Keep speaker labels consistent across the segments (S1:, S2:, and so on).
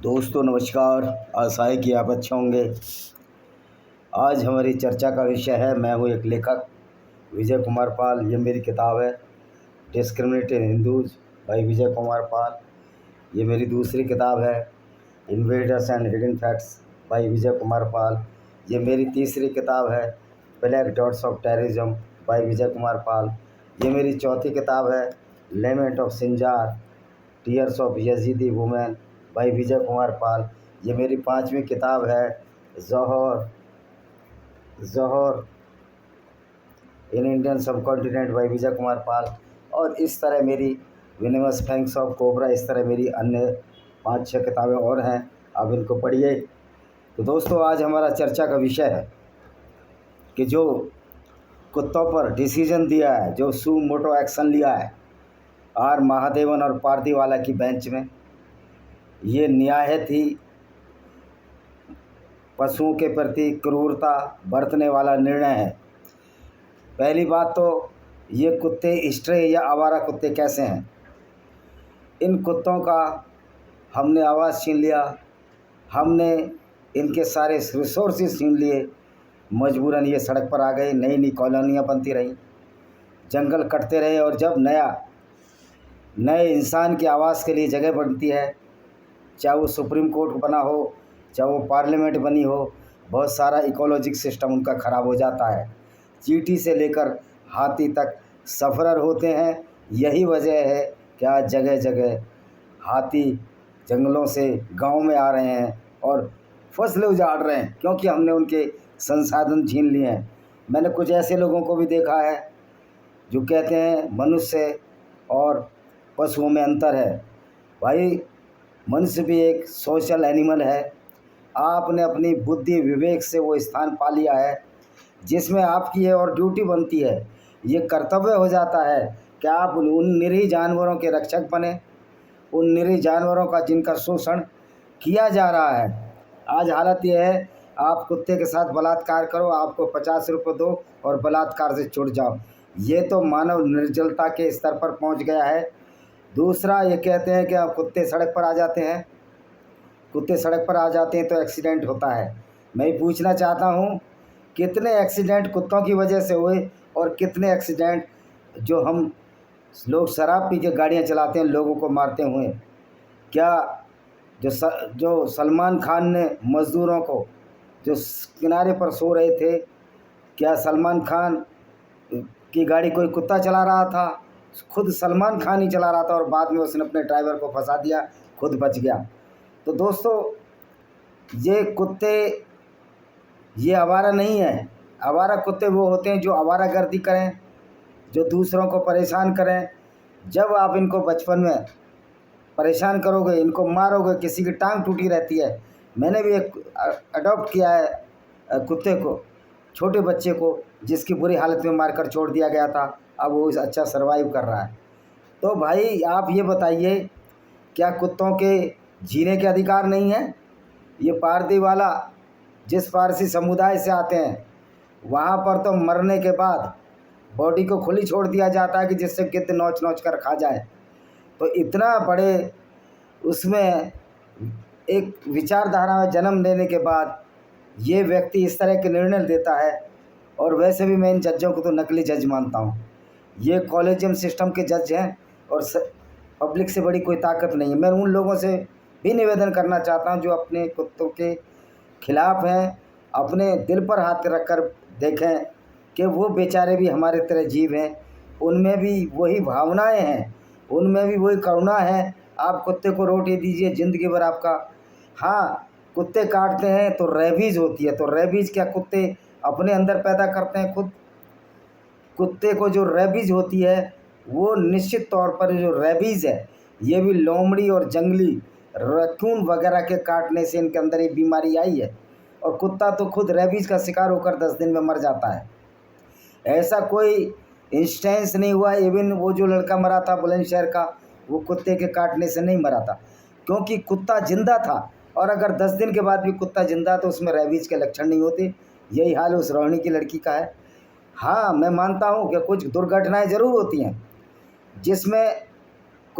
S1: दोस्तों नमस्कार। आशा है कि आप अच्छे होंगे। आज हमारी चर्चा का विषय है, मैं हूँ एक लेखक विजय कुमार पाल। ये मेरी किताब है discriminated Hindus by Vijay Kumar Pal. ये मेरी दूसरी किताब है invaders and hidden facts by Vijay Kumar Pal. ये मेरी तीसरी किताब है black dots of terrorism by Vijay Kumar Pal. ये मेरी चौथी किताब है lament of Sinjar tears of Yazidi women by Vijay Kumar Pal. ये मेरी पांचवी किताब है Jauhar in Indian subcontinent by Vijay Kumar Pal. और इस तरह मेरी विनिमस फैंक्स ऑफ कोबरा, इस तरह मेरी अन्य 5-6 किताबें और हैं। आप इनको पढ़िए। तो दोस्तों, आज हमारा चर्चा का विषय है कि जो कुत्तों पर डिसीजन दिया है, जो सू मोटो एक्शन लिया है आर महादेवन और पारदीवाला की बेंच में, ये न्यायहित ही पशुओं के प्रति क्रूरता बरतने वाला निर्णय है। पहली बात तो ये कुत्ते स्ट्रे या आवारा कुत्ते कैसे हैं। इन कुत्तों का हमने आवाज़ छीन लिया, हमने इनके सारे रिसोर्सेज छीन लिए, मजबूरन ये सड़क पर आ गए। नई नई कॉलोनियाँ बनती रहीं, जंगल कटते रहे, और जब नए इंसान की आवाज़ के लिए जगह बनती है, चाहे वो सुप्रीम कोर्ट बना हो, चाहे वो पार्लियामेंट बनी हो, बहुत सारा इकोलॉजिक सिस्टम उनका ख़राब हो जाता है। चींटी से लेकर हाथी तक सफ़रर होते हैं। यही वजह है कि आज जगह जगह हाथी जंगलों से गांव में आ रहे हैं और फसलें उजाड़ रहे हैं, क्योंकि हमने उनके संसाधन छीन लिए हैं। मैंने कुछ ऐसे लोगों को भी देखा है जो कहते हैं मनुष्य और पशुओं में अंतर है। भाई, मनुष्य भी एक सोशल एनिमल है। आपने अपनी बुद्धि विवेक से वो स्थान पा लिया है जिसमें आपकी है और ड्यूटी बनती है, ये कर्तव्य हो जाता है कि आप उन निरीह जानवरों के रक्षक बने, उन निरीह जानवरों का जिनका शोषण किया जा रहा है। आज हालत यह है, आप कुत्ते के साथ बलात्कार करो, आपको 50 रुपये दो और बलात्कार से छूट जाओ। ये तो मानव निर्जलता के स्तर पर पहुंच गया है। दूसरा, ये कहते हैं कि आप कुत्ते सड़क पर आ जाते हैं, कुत्ते सड़क पर आ जाते हैं तो एक्सीडेंट होता है। मैं पूछना चाहता हूँ, कितने एक्सीडेंट कुत्तों की वजह से हुए और कितने एक्सीडेंट जो हम लोग शराब पी के गाड़ियाँ चलाते हैं लोगों को मारते हुए। क्या जो सलमान खान ने मज़दूरों को जो किनारे पर सो रहे थे, क्या सलमान खान की गाड़ी कोई कुत्ता चला रहा था? खुद सलमान खान ही चला रहा था और बाद में उसने अपने ड्राइवर को फंसा दिया, खुद बच गया। तो दोस्तों, ये कुत्ते ये आवारा नहीं है। आवारा कुत्ते वो होते हैं जो आवारागर्दी करें, जो दूसरों को परेशान करें। जब आप इनको बचपन में परेशान करोगे, इनको मारोगे, किसी की टांग टूटी रहती है। मैंने भी एक अडॉप्ट किया है कुत्ते को, छोटे बच्चे को, जिसकी बुरी हालत में मारकर छोड़ दिया गया था। अब वो अच्छा सर्वाइव कर रहा है। तो भाई, आप ये बताइए, क्या कुत्तों के जीने के अधिकार नहीं है? ये पारदीवाला जिस पारसी समुदाय से आते हैं, वहाँ पर तो मरने के बाद बॉडी को खुली छोड़ दिया जाता है कि जिससे गिद्ध नोच नोच कर खा जाए। तो इतना बड़े उसमें एक विचारधारा में जन्म लेने के बाद ये व्यक्ति इस तरह के निर्णय देता है। और वैसे भी मैं इन जजों को तो नकली जज मानता हूँ। ये कॉलेजियम सिस्टम के जज हैं और पब्लिक से बड़ी कोई ताकत नहीं है। मैं उन लोगों से भी निवेदन करना चाहता हूँ जो अपने कुत्तों के खिलाफ हैं, अपने दिल पर हाथ रख कर देखें कि वो बेचारे भी हमारे तरह जीव हैं, उनमें भी वही भावनाएं हैं, उनमें भी वही करुणा है। आप कुत्ते को रोटी दीजिए ज़िंदगी भर आपका। हाँ, कुत्ते काटते हैं तो रेबीज़ होती है, तो रेबीज़ क्या कुत्ते अपने अंदर पैदा करते हैं खुद? कुत्ते को जो रेबीज़ होती है वो निश्चित तौर पर जो रेबीज़ है, ये भी लोमड़ी और जंगली रैकून वगैरह के काटने से इनके अंदर ये बीमारी आई है। और कुत्ता तो खुद रेबीज़ का शिकार होकर 10 दिन में मर जाता है। ऐसा कोई इंस्टेंस नहीं हुआ। इवन वो जो लड़का मरा था बुलंदशहर का, वो कुत्ते के काटने से नहीं मरा था, क्योंकि कुत्ता जिंदा था। और अगर 10 दिन के बाद भी कुत्ता जिंदा तो उसमें रेबीज़ के लक्षण नहीं होते। यही हाल उस रोहिणी की लड़की का है। हाँ, मैं मानता हूँ कि कुछ दुर्घटनाएं ज़रूर होती हैं जिसमें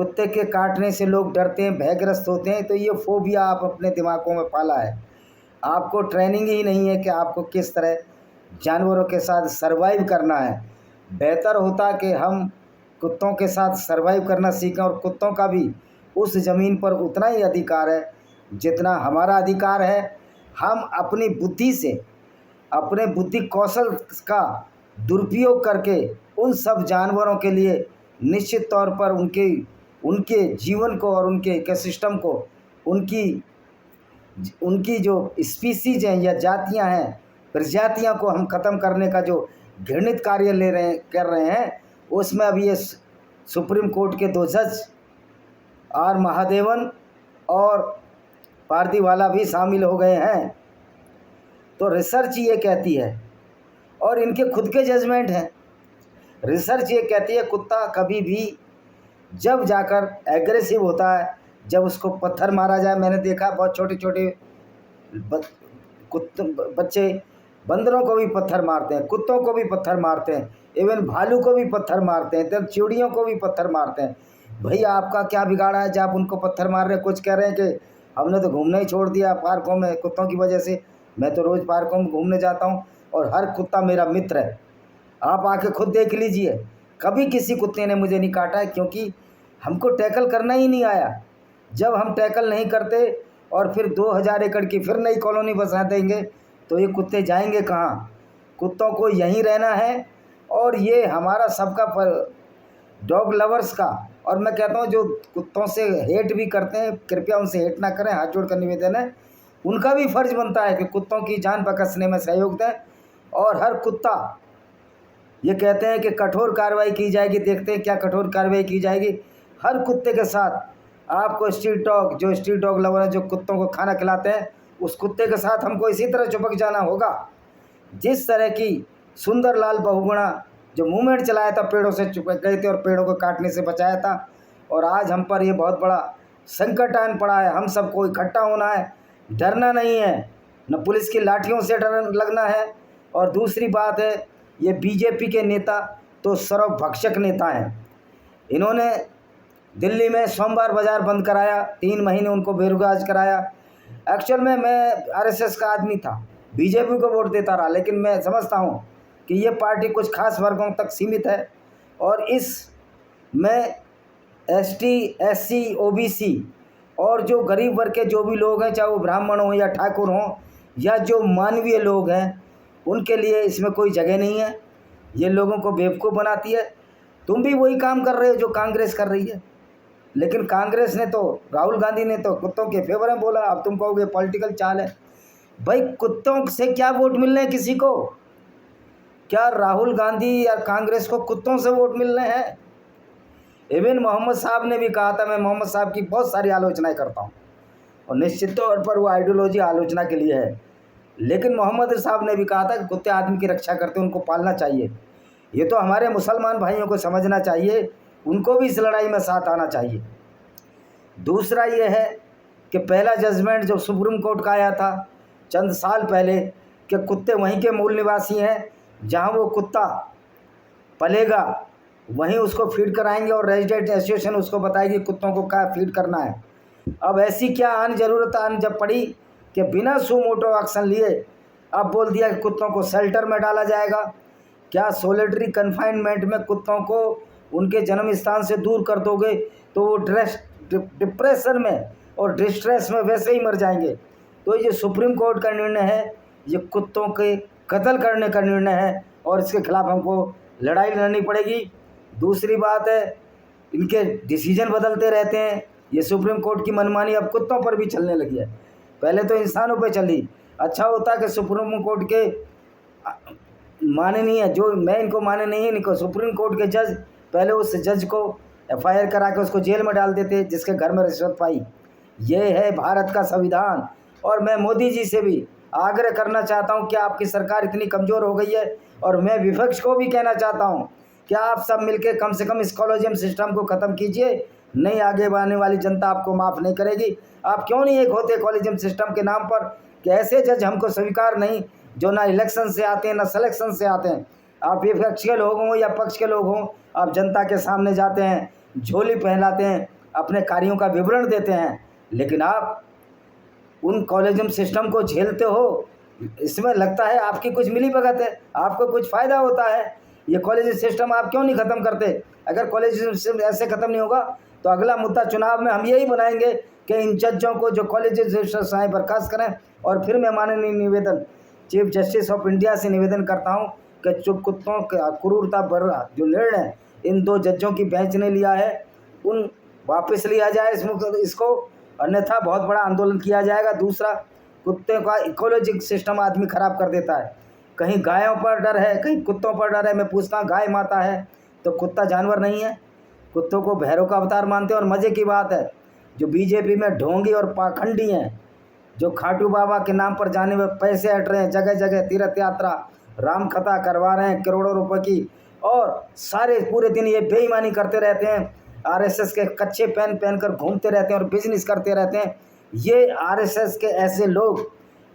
S1: कुत्ते के काटने से लोग डरते हैं, भयग्रस्त होते हैं, तो ये फोबिया आप अपने दिमागों में पाला है। आपको ट्रेनिंग ही नहीं है कि आपको किस तरह जानवरों के साथ सरवाइव करना है। बेहतर होता कि हम कुत्तों के साथ सरवाइव करना सीखें, और कुत्तों का भी उस ज़मीन पर उतना ही अधिकार है जितना हमारा अधिकार है। हम अपनी बुद्धि से, अपने बुद्धि कौशल का दुरुपयोग करके उन सब जानवरों के लिए निश्चित तौर पर उनके जीवन को और उनके इकोसिस्टम को, उनकी जो स्पीसीज हैं या जातियां हैं, प्रजातियां को हम ख़त्म करने का जो घृणित कार्य कर रहे हैं, उसमें अभी ये सुप्रीम कोर्ट के 2 जज आर महादेवन और पारदीवाला भी शामिल हो गए हैं। तो रिसर्च ये कहती है, और इनके खुद के जजमेंट हैं, रिसर्च ये कहती है कुत्ता कभी भी जब जाकर एग्रेसिव होता है, जब उसको पत्थर मारा जाए। मैंने देखा बहुत छोटे छोटे बच्चे बंदरों को भी पत्थर मारते हैं, कुत्तों को भी पत्थर मारते हैं, इवन भालू को भी पत्थर मारते हैं, तब चिड़ियों को भी पत्थर मारते हैं। भैया आपका क्या बिगाड़ा है जब आप उनको पत्थर मार रहे हैं? कुछ कह रहे हैं कि हमने तो घूमना ही छोड़ दिया पार्कों में कुत्तों की वजह से। मैं तो रोज़ पार्कों में घूमने जाता हूँ और हर कुत्ता मेरा मित्र है। आप आके खुद देख लीजिए, कभी किसी कुत्ते ने मुझे नहीं काटा है, क्योंकि हमको टैकल करना ही नहीं आया। जब हम टैकल नहीं करते और फिर 2000 एकड़ की फिर नई कॉलोनी बसा देंगे तो ये कुत्ते जाएंगे कहाँ? कुत्तों को यहीं रहना है। और ये हमारा सबका डॉग लवर्स का, और मैं कहता हूँ जो कुत्तों से हेट भी करते हैं, कृपया उनसे हेट ना करें, हाथ जोड़ कर निवेदन है। उनका भी फ़र्ज़ बनता है कि कुत्तों की जान बख्शने में सहयोग दें। और हर कुत्ता, ये कहते हैं कि कठोर कार्रवाई की जाएगी, देखते हैं क्या कठोर कार्रवाई की जाएगी। हर कुत्ते के साथ आपको स्ट्रीट डॉग लवर हैं, जो कुत्तों को खाना खिलाते हैं, उस कुत्ते के साथ हमको इसी तरह चिपक जाना होगा। जिस तरह की सुंदरलाल बहुगुणा जो मूवमेंट चलाया था, पेड़ों से चिपक गए थे और पेड़ों को काटने से बचाया था, और आज हम पर ये बहुत बड़ा संकट आन पड़ा है। हम सबको इकट्ठा होना है, डरना नहीं है, न पुलिस की लाठियों से डर लगना है। और दूसरी बात है, ये बीजेपी के नेता तो सर्वभक्षक नेता हैं। इन्होंने दिल्ली में सोमवार बाज़ार बंद कराया, 3 महीने उनको बेरोजगार कराया। एक्चुअल में मैं आरएसएस का आदमी था, बीजेपी को वोट देता रहा, लेकिन मैं समझता हूँ कि ये पार्टी कुछ खास वर्गों तक सीमित है, और इसमें एसटी, एससी, ओबीसी और जो गरीब वर्ग के जो भी लोग हैं, चाहे वो ब्राह्मण हों या ठाकुर हों या जो मानवीय लोग हैं, उनके लिए इसमें कोई जगह नहीं है। ये लोगों को बेवकूफ़ बनाती है। तुम भी वही काम कर रहे हो जो कांग्रेस कर रही है, लेकिन कांग्रेस ने तो, राहुल गांधी ने तो कुत्तों के फेवर में बोला। अब तुम कहोगे पॉलिटिकल चाल है। भाई कुत्तों से क्या वोट मिलने हैं किसी को? क्या राहुल गांधी या कांग्रेस को कुत्तों से वोट मिलने हैं? इवन मोहम्मद साहब ने भी कहा था, मैं मोहम्मद साहब की बहुत सारी आलोचनाएं करता हूं, और निश्चित तौर पर वो आइडियोलॉजी आलोचना के लिए है, लेकिन मोहम्मद साहब ने भी कहा था कि कुत्ते आदमी की रक्षा करते हैं, उनको पालना चाहिए। ये तो हमारे मुसलमान भाइयों को समझना चाहिए, उनको भी इस लड़ाई में साथ आना चाहिए। दूसरा ये है कि पहला जजमेंट जो सुप्रीम कोर्ट का आया था चंद साल पहले कि कुत्ते वहीं के मूल निवासी हैं, जहां वो कुत्ता पलेगा वहीं उसको फीड कराएंगे, और रेजिडेंट एसोसिएशन उसको बताएगी कुत्तों को क्या फीड करना है। अब ऐसी क्या आन ज़रूरत आन जब पड़ी कि बिना सुमोटो एक्शन लिए अब बोल दिया कि कुत्तों को शेल्टर में डाला जाएगा। क्या सोलिटरी कन्फाइनमेंट में कुत्तों को उनके जन्म स्थान से दूर कर दोगे तो वो डिप्रेशन में और डिस्ट्रेस में वैसे ही मर जाएंगे। तो ये सुप्रीम कोर्ट का निर्णय है, ये कुत्तों के कत्ल करने का निर्णय है, और इसके खिलाफ हमको लड़ाई लड़नी पड़ेगी। दूसरी बात है, इनके डिसीजन बदलते रहते हैं। ये सुप्रीम कोर्ट की मनमानी अब कुत्तों पर भी चलने लगी है, पहले तो इंसानों पे चली। अच्छा होता कि सुप्रीम कोर्ट के माननीय, जो मैं इनको माने नहीं, इनको सुप्रीम कोर्ट के जज पहले उस जज को एफआईआर करा के उसको जेल में डाल देते जिसके घर में रिश्वत पाई। ये है भारत का संविधान। और मैं मोदी जी से भी आग्रह करना चाहता हूं कि आपकी सरकार इतनी कमज़ोर हो गई है, और मैं विपक्ष को भी कहना चाहता हूं कि आप सब मिलकर कम से कम इस कॉलेजियम सिस्टम को ख़त्म कीजिए, नहीं आगे बढ़ने वाली जनता आपको माफ़ नहीं करेगी। आप क्यों नहीं एक होते कॉलेजियम सिस्टम के नाम पर कि ऐसे जज हमको स्वीकार नहीं जो ना इलेक्शन से आते हैं ना सिलेक्शन से आते हैं। आप विपक्ष के लोग हों या पक्ष के लोग हों, आप जनता के सामने जाते हैं झोली पहनाते हैं, अपने कार्यों का विवरण देते हैं, लेकिन आप उन कॉलेजियम सिस्टम को झेलते हो। इसमें लगता है आपकी कुछ मिली भगत है, आपको कुछ फ़ायदा होता है। ये कॉलेजियम सिस्टम आप क्यों नहीं ख़त्म करते? अगर कॉलेजियम सिस्टम ऐसे ख़त्म नहीं होगा तो अगला मुद्दा चुनाव में हम यही बनाएंगे कि इन जजों को जो कॉलेजियम सिस्टम आए बर्खास्त करें। और फिर मैं माननीय निवेदन चीफ जस्टिस ऑफ इंडिया से निवेदन करता हूँ कि जो कुत्तों का क्रूरता भरा जो निर्णय इन 2 जजों की बेंच ने लिया है उन वापस लिया जाए इसको, अन्यथा बहुत बड़ा आंदोलन किया जाएगा। दूसरा, कुत्ते का इकोलॉजिक सिस्टम आदमी ख़राब कर देता है। कहीं गायों पर डर है, कहीं कुत्तों पर डर है। मैं पूछता हूँ, गाय माता है तो कुत्ता जानवर नहीं है? कुत्तों को भैरव का अवतार मानते हैं। और मज़े की बात है, जो बीजेपी में ढोंगी और पाखंडी हैं, जो खाटू बाबा के नाम पर जाने में पैसे हट रहे हैं, जगह जगह तीर्थ यात्रा राम कथा करवा रहे हैं करोड़ों रुपए की, और सारे पूरे दिन ये बेईमानी करते रहते हैं, आरएसएस के कच्चे पेन पहनकर घूमते रहते हैं और बिजनेस करते रहते हैं। ये आरएसएस के ऐसे लोग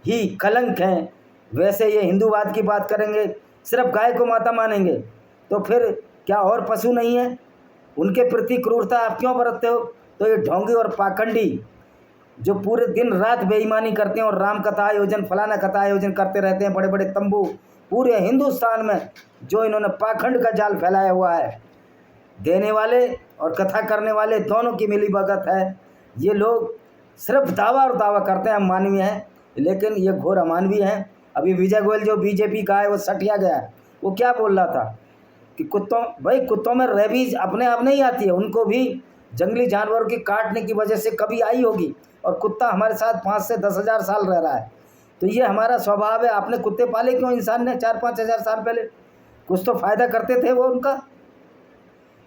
S1: ही कलंक हैं। वैसे ये हिंदूवाद की बात करेंगे, सिर्फ गाय को माता मानेंगे, तो फिर क्या और पशु नहीं है? उनके प्रति क्रूरता आप क्यों बरतते हो? तो ये ढोंगी और पाखंडी जो पूरे दिन रात बेईमानी करते हैं और राम कथा आयोजन फलाना कथा आयोजन करते रहते हैं, बड़े बड़े तंबू पूरे हिंदुस्तान में जो इन्होंने पाखंड का जाल फैलाया हुआ है, देने वाले और कथा करने वाले दोनों की मिली भगत है। ये लोग सिर्फ दावा और दावा करते हैं हम मानवीय हैं, लेकिन ये घोर अमानवीय हैं। अभी विजय गोयल जो बीजेपी का है वो सटिया गया है। वो क्या बोल रहा था कि कुत्तों में रेबीज अपने आप नहीं आती है, उनको भी जंगली जानवरों की काटने की वजह से कभी आई होगी, और कुत्ता हमारे साथ 5 से 10 हज़ार साल रह रहा है। तो ये हमारा स्वभाव है। आपने कुत्ते पाले क्यों? इंसान ने 4-5 हज़ार साल पहले कुछ तो फ़ायदा करते थे वो उनका,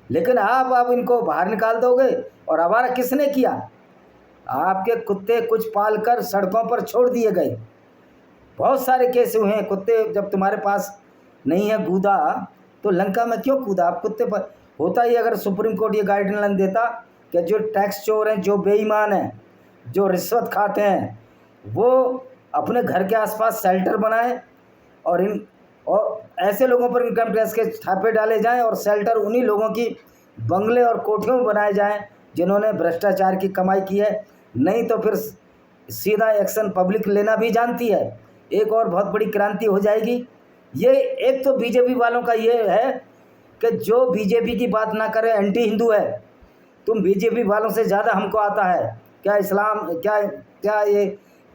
S1: लेकिन आप अब इनको बाहर निकाल दोगे। और आवारा किसने किया? आपके कुत्ते कुछ पालकर सड़कों पर छोड़ दिए गए। बहुत सारे केस हुए हैं। कुत्ते जब तुम्हारे पास नहीं है कूदा तो लंका में क्यों कूदा? आप कुत्ते पर होता ही अगर सुप्रीम कोर्ट ये गाइडलाइन देता कि जो टैक्स चोर हैं, जो बेईमान हैं, जो रिश्वत खाते हैं, वो अपने घर के आसपास शेल्टर बनाएं और ऐसे लोगों पर इनकम टैक्स के छापे डाले जाएं और शेल्टर उन्हीं लोगों की बंगले और कोठियों में बनाए जाएं जिन्होंने भ्रष्टाचार की कमाई की है। नहीं तो फिर सीधा एक्शन पब्लिक लेना भी जानती है। एक और बहुत बड़ी क्रांति हो जाएगी। ये एक तो बीजेपी वालों का ये है कि जो बीजेपी की बात ना करे एंटी हिंदू है। तुम बीजेपी वालों से ज़्यादा हमको आता है क्या इस्लाम,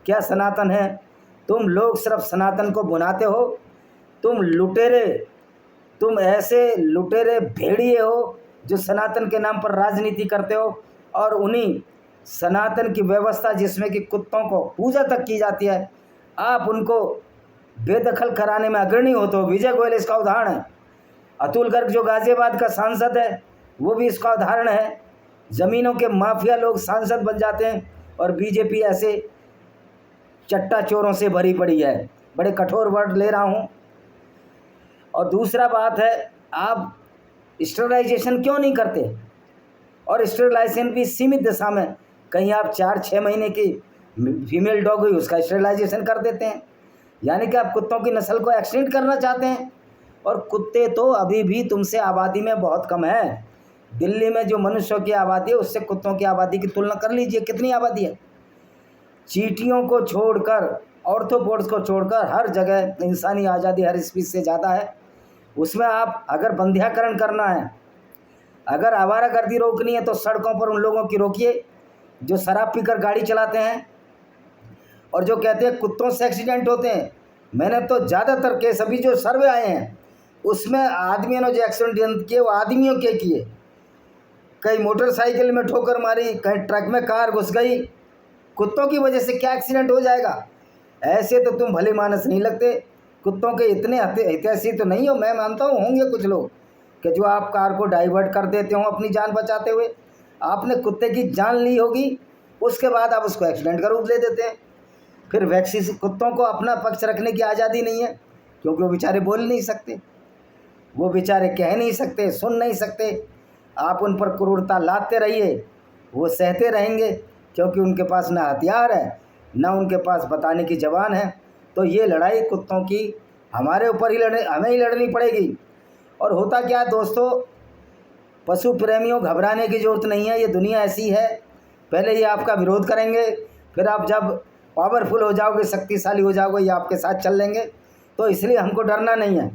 S1: क्या सनातन है? तुम लोग सिर्फ सनातन को बुनाते हो। तुम लुटेरे, तुम ऐसे लुटेरे भेड़िए हो जो सनातन के नाम पर राजनीति करते हो, और उन्हीं सनातन की व्यवस्था जिसमें कि कुत्तों को पूजा तक की जाती है, आप उनको बेदखल कराने में अग्रणी होते हो। विजय गोयल इसका उदाहरण है। अतुल गर्ग जो गाजियाबाद का सांसद है वो भी इसका उदाहरण है। ज़मीनों के माफिया लोग सांसद बन जाते हैं और बीजेपी ऐसे चट्टा चोरों से भरी पड़ी है। बड़े कठोर वर्ड ले रहा हूँ। और दूसरा बात है, आप स्टेरिलाइजेशन क्यों नहीं करते? और स्टेरिलाइजेशन भी सीमित दिशा में, कहीं आप 4-6 महीने की फीमेल डॉग हुई उसका स्टेरिलाइजेशन कर देते हैं। यानी कि आप कुत्तों की नस्ल को एक्सटेंड करना चाहते हैं। और कुत्ते तो अभी भी तुमसे आबादी में बहुत कम है। दिल्ली में जो मनुष्यों की आबादी है उससे कुत्तों की आबादी की तुलना कर लीजिए, कितनी आबादी है। चींटियों को छोड़कर, ऑर्थोपोड्स को छोड़कर हर जगह इंसानी आज़ादी हर स्पीसीज से ज़्यादा है। उसमें आप अगर बंध्याकरण करना है, अगर आवारागर्दी रोकनी है, तो सड़कों पर उन लोगों की रोकिए जो शराब पीकर गाड़ी चलाते हैं और जो कहते हैं कुत्तों से एक्सीडेंट होते हैं। मैंने तो ज़्यादातर केस अभी जो सर्वे आए हैं उसमें आदमियों ने जो एक्सीडेंट किए वो आदमियों के किए। कहीं मोटरसाइकिल में ठोकर मारी, कहीं ट्रक में कार घुस गई। कुत्तों की वजह से क्या एक्सीडेंट हो जाएगा? ऐसे तो तुम भले मानस नहीं लगते। कुत्तों के इतने हितैषी तो नहीं हो। मैं मानता हूँ होंगे कुछ लोग कि जो आप कार को डाइवर्ट कर देते हो अपनी जान बचाते हुए। आपने कुत्ते की जान ली होगी, उसके बाद आप उसको एक्सीडेंट का रूप दे देते हैं। फिर वैक्सीन कुत्तों को अपना पक्ष रखने की आज़ादी नहीं है, क्योंकि वो बेचारे बोल नहीं सकते, वो बेचारे कह नहीं सकते, सुन नहीं सकते। आप उन पर क्रूरता लादते रहिए, वो सहते रहेंगे, क्योंकि उनके पास ना हथियार है ना उनके पास बताने की ज़बान है। तो ये लड़ाई कुत्तों की हमारे ऊपर ही हमें ही लड़नी पड़ेगी। और होता क्या है दोस्तों, पशु प्रेमियों घबराने की ज़रूरत नहीं है, ये दुनिया ऐसी है। पहले ये आपका विरोध करेंगे, फिर आप जब पावरफुल हो जाओगे, शक्तिशाली हो जाओगे, ये आपके साथ चल लेंगे। तो इसलिए हमको डरना नहीं है।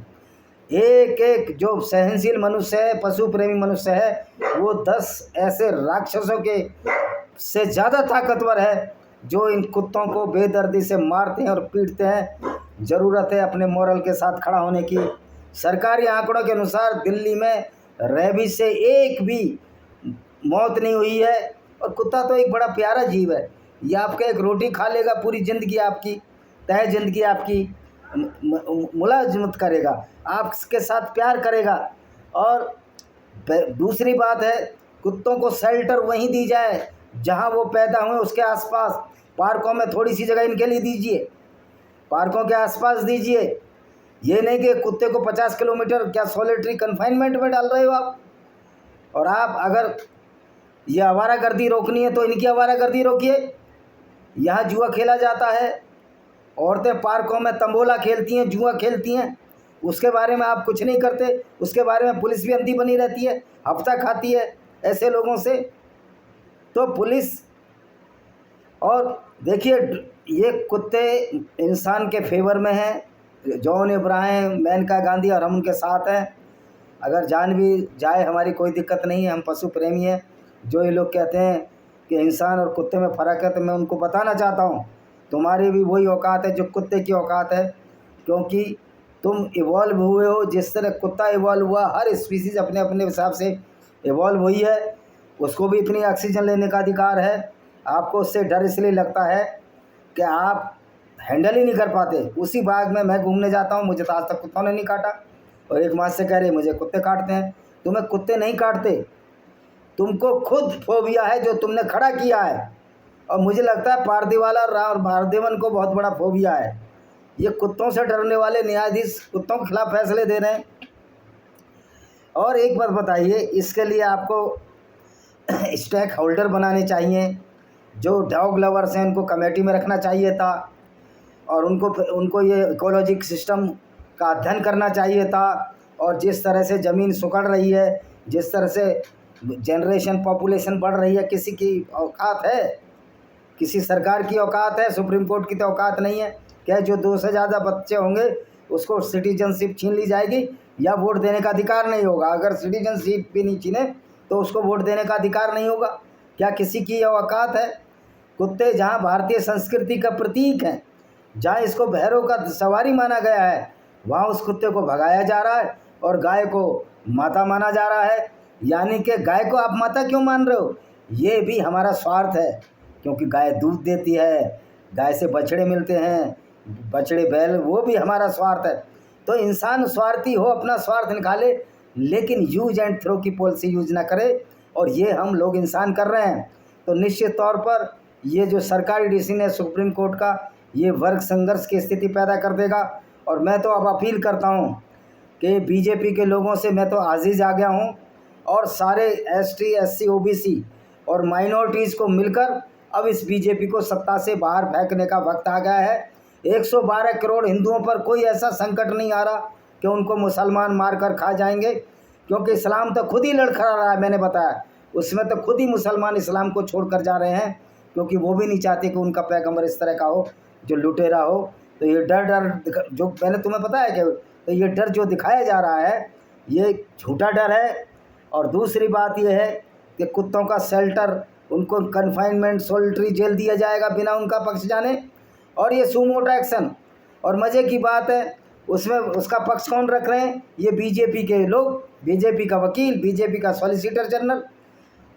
S1: एक एक जो सहनशील मनुष्य है, पशु प्रेमी मनुष्य है, वो 10 ऐसे राक्षसों के से ज़्यादा ताकतवर है जो इन कुत्तों को बेदर्दी से मारते हैं और पीटते हैं। ज़रूरत है अपने मोरल के साथ खड़ा होने की। सरकारी आंकड़ों के अनुसार दिल्ली में रेबीज से एक भी मौत नहीं हुई है। और कुत्ता तो एक बड़ा प्यारा जीव है, ये आपका एक रोटी खा लेगा, पूरी ज़िंदगी आपकी, तय ज़िंदगी आपकी मुलाजमत करेगा, आपके साथ प्यार करेगा। और दूसरी बात है, कुत्तों को शेल्टर वहीं दी जाए जहां वो पैदा हुए, उसके आसपास। पार्कों में थोड़ी सी जगह इनके लिए दीजिए, पार्कों के आसपास दीजिए। ये नहीं कि कुत्ते को 50 किलोमीटर क्या सॉलिटरी कन्फाइनमेंट में डाल रहे हो आप। और आप अगर ये आवारागर्दी रोकनी है तो इनकी आवारागर्दी रोकिए। यहाँ जुआ खेला जाता है, औरतें पार्कों में तंबोला खेलती हैं, जुआ खेलती हैं, उसके बारे में आप कुछ नहीं करते। उसके बारे में पुलिस भी अंधी बनी रहती है, हफ्ता खाती है ऐसे लोगों से। तो पुलिस, और देखिए ये कुत्ते इंसान के फेवर में हैं। जॉन इब्राहिम, मेनका गांधी और हम उनके साथ हैं। अगर जान भी जाए हमारी कोई दिक्कत नहीं है, हम पशु प्रेमी हैं। जो ये लोग कहते हैं कि इंसान और कुत्ते में फ़र्क है, तो मैं उनको बताना चाहता हूँ तुम्हारी भी वही औकात है जो कुत्ते की औकात है। क्योंकि तुम इवॉल्व हुए हो, जिस तरह कुत्ता इवॉल्व हुआ, हर स्पीसीज अपने अपने हिसाब से इवॉल्व हुई है। उसको भी इतनी ऑक्सीजन लेने का अधिकार है। आपको उससे डर इसलिए लगता है कि आप हैंडल ही नहीं कर पाते। उसी बाग में मैं घूमने जाता हूँ, मुझे तो आज तक कुत्तों ने नहीं काटा, और एक मास से कह रहे मुझे कुत्ते काटते हैं। तुम्हें कुत्ते नहीं काटते, तुमको खुद फोबिया है जो तुमने खड़ा किया है। और मुझे लगता है पारदीवाला और भारदेवन को बहुत बड़ा फोबिया है। ये कुत्तों से डरने वाले न्यायाधीश कुत्तों के खिलाफ फैसले दे रहे हैं। और एक बात बताइए, इसके लिए आपको स्टेक होल्डर बनाने चाहिए। जो डॉग लवर्स हैं उनको कमेटी में रखना चाहिए था, और उनको ये इकोलॉजिक सिस्टम का अध्ययन करना चाहिए था। और जिस तरह से ज़मीन सुकड़ रही है, जिस तरह से जनरेशन पॉपुलेशन बढ़ रही है, किसी की औकात है, किसी सरकार की औकात है, सुप्रीम कोर्ट की तो औकात नहीं है। क्या जो 2 से ज़्यादा बच्चे होंगे उसको सिटीजनशिप छीन ली जाएगी या वोट देने का अधिकार नहीं होगा। अगर सिटीजनशिप भी नहीं छीने तो उसको वोट देने का अधिकार नहीं होगा। क्या किसी की यह औकात है? कुत्ते जहाँ भारतीय संस्कृति का प्रतीक हैं, जहाँ इसको भैरव का सवारी माना गया है, वहाँ उस कुत्ते को भगाया जा रहा है और गाय को माता माना जा रहा है। यानी कि गाय को आप माता क्यों मान रहे हो? ये भी हमारा स्वार्थ है, क्योंकि गाय दूध देती है, गाय से बछड़े मिलते हैं, बछड़े बैल, वो भी हमारा स्वार्थ है। तो इंसान स्वार्थी हो, अपना स्वार्थ निकाले, लेकिन यूज एंड थ्रो की पॉलिसी यूज ना करे। और ये हम लोग इंसान कर रहे हैं। तो निश्चित तौर पर ये जो सरकारी डिसीजन है सुप्रीम कोर्ट का, ये वर्ग संघर्ष की स्थिति पैदा कर देगा। और मैं तो अब अपील करता हूँ कि बीजेपी के लोगों से मैं तो आजीज आ गया हूँ, और सारे एसटी, एससी, ओबीसी और माइनॉरिटीज़ को मिलकर अब इस बीजेपी को सत्ता से बाहर फेंकने का वक्त आ गया है। 112 करोड़ हिंदुओं पर कोई ऐसा संकट नहीं आ रहा कि उनको मुसलमान मार कर खा जाएंगे, क्योंकि इस्लाम तो खुद ही लड़खड़ा रहा है। मैंने बताया उसमें तो खुद ही मुसलमान इस्लाम को छोड़कर जा रहे हैं, क्योंकि वो भी नहीं चाहते कि उनका पैगंबर इस तरह का हो जो लुटेरा हो। तो ये डर जो मैंने तुम्हें बताया कि तो ये डर जो दिखाया जा रहा है ये झूठा डर है। और दूसरी बात ये है कि कुत्तों का शेल्टर, उनको कन्फाइनमेंट सॉलिटरी जेल दिया जाएगा बिना उनका पक्ष जाने। और ये सुमोटो एक्शन, और मज़े की बात है उसमें उसका पक्ष कौन रख रहे हैं? ये बीजेपी के लोग, बीजेपी का वकील, बीजेपी का सॉलिसिटर जनरल।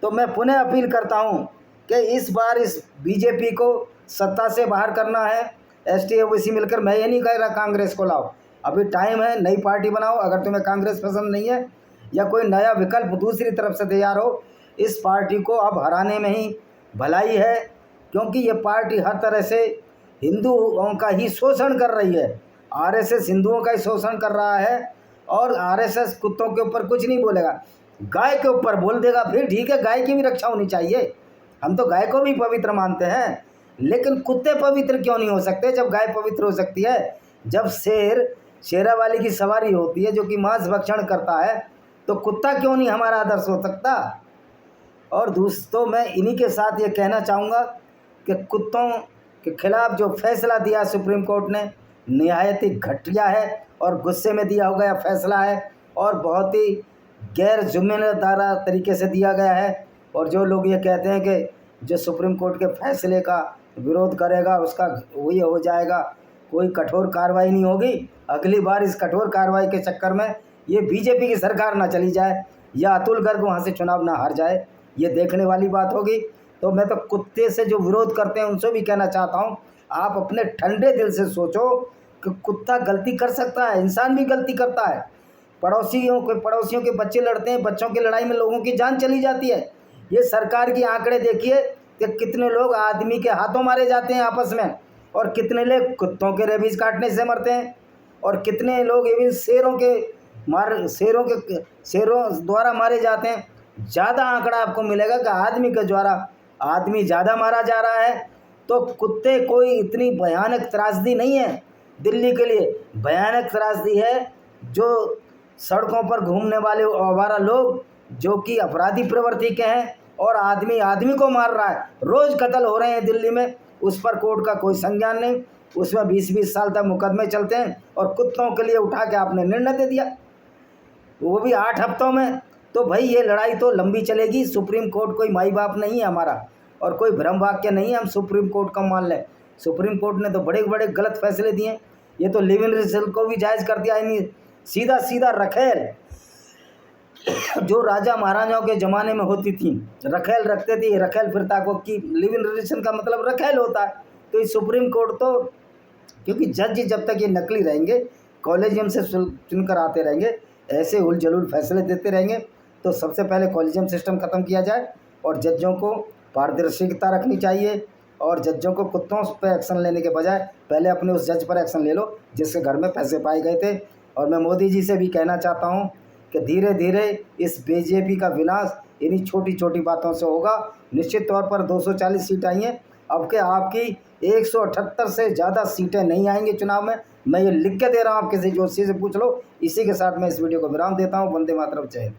S1: तो मैं पुनः अपील करता हूँ कि इस बार इस बीजेपी को सत्ता से बाहर करना है। एसटी ओबीसी मिलकर, मैं ये नहीं कह रहा कांग्रेस को लाओ, अभी टाइम है, नई पार्टी बनाओ। अगर तुम्हें कांग्रेस पसंद नहीं है या कोई नया विकल्प दूसरी तरफ से तैयार हो, इस पार्टी को अब हराने में ही भलाई है, क्योंकि ये पार्टी हर तरह से हिंदुओं का ही शोषण कर रही है। आरएसएस हिंदुओं का ही शोषण कर रहा है, और आरएसएस कुत्तों के ऊपर कुछ नहीं बोलेगा, गाय के ऊपर बोल देगा। फिर ठीक है, गाय की भी रक्षा होनी चाहिए, हम तो गाय को भी पवित्र मानते हैं, लेकिन कुत्ते पवित्र क्यों नहीं हो सकते जब गाय पवित्र हो सकती है? जब शेरावाली की सवारी होती है जो कि मांस भक्षण करता है, तो कुत्ता क्यों नहीं हमारा आदर्श हो सकता। और दोस्तों, मैं इन्हीं के साथ ये कहना चाहूँगा कि कुत्तों के खिलाफ जो फैसला दिया सुप्रीम कोर्ट ने निहायत ही घटिया है और गुस्से में दिया गया फैसला है और बहुत ही गैर जिम्मेदार तरीके से दिया गया है। और जो लोग ये कहते हैं कि जो सुप्रीम कोर्ट के फैसले का विरोध करेगा उसका वही हो जाएगा, कोई कठोर कार्रवाई नहीं होगी। अगली बार इस कठोर कार्रवाई के चक्कर में ये बीजेपी की सरकार ना चली जाए या अतुल गर्ग वहाँ से चुनाव ना हार जाए, ये देखने वाली बात होगी। तो मैं तो कुत्ते से जो विरोध करते हैं उनसे भी कहना चाहता हूँ, आप अपने ठंडे दिल से सोचो कि कुत्ता गलती कर सकता है, इंसान भी गलती करता है। पड़ोसियों के बच्चे लड़ते हैं, बच्चों की लड़ाई में लोगों की जान चली जाती है। ये सरकार की आंकड़े देखिए कि कितने लोग आदमी के हाथों मारे जाते हैं आपस में, और कितने लोग कुत्तों के रेबीज काटने से मरते हैं, और कितने लोग इवन शेरों द्वारा मारे जाते हैं। ज़्यादा आंकड़ा आपको मिलेगा कि आदमी के द्वारा आदमी ज़्यादा मारा जा रहा है। तो कुत्ते कोई इतनी भयानक त्रासदी नहीं है दिल्ली के लिए। भयानक त्रासदी है जो सड़कों पर घूमने वाले आवारा लोग जो कि अपराधी प्रवृत्ति के हैं और आदमी आदमी को मार रहा है। रोज़ कत्ल हो रहे हैं दिल्ली में, उस पर कोर्ट का कोई संज्ञान नहीं, उसमें 20-20 साल तक मुकदमे चलते हैं। और कुत्तों के लिए उठा के आपने निर्णय दे दिया, वो भी 8 हफ्तों में। तो भाई ये लड़ाई तो लंबी चलेगी। सुप्रीम कोर्ट कोई माई बाप नहीं है हमारा और कोई भ्रम वाक्य नहीं है हम सुप्रीम कोर्ट का मान लें। सुप्रीम कोर्ट ने तो बड़े बड़े गलत फैसले दिए। ये तो लिव इन रिलेशन को भी जायज़ कर दिया। नहीं, सीधा सीधा रखेल जो राजा महाराजाओं के ज़माने में होती थी, रखेल रखते थे, रखेल फिरता को कि लिव इन रिलेशन का मतलब रखेल होता है। तो ये सुप्रीम कोर्ट तो, क्योंकि जज जब तक ये नकली रहेंगे, कॉलेजियम से चुनकर आते रहेंगे, ऐसे उल जलूल फैसले देते रहेंगे, तो सबसे पहले कॉलेजियम सिस्टम ख़त्म किया जाए और जजों को पारदर्शिता रखनी चाहिए। और जजों को कुत्तों पर एक्शन लेने के बजाय पहले अपने उस जज पर एक्शन ले लो जिसके घर में पैसे पाए गए थे। और मैं मोदी जी से भी कहना चाहता हूँ कि धीरे धीरे इस बीजेपी का विनाश इन्हीं छोटी छोटी बातों से होगा। निश्चित तौर पर 240 सीट आई हैं, अब के आपकी 178 से ज़्यादा सीटें नहीं आएंगी चुनाव में। मैं ये लिख के दे रहा हूँ, आप किसी जोशी से पूछ लो। इसी के साथ मैं इस वीडियो को विराम देता हूँ। वंदे मातरम, जय हिंद।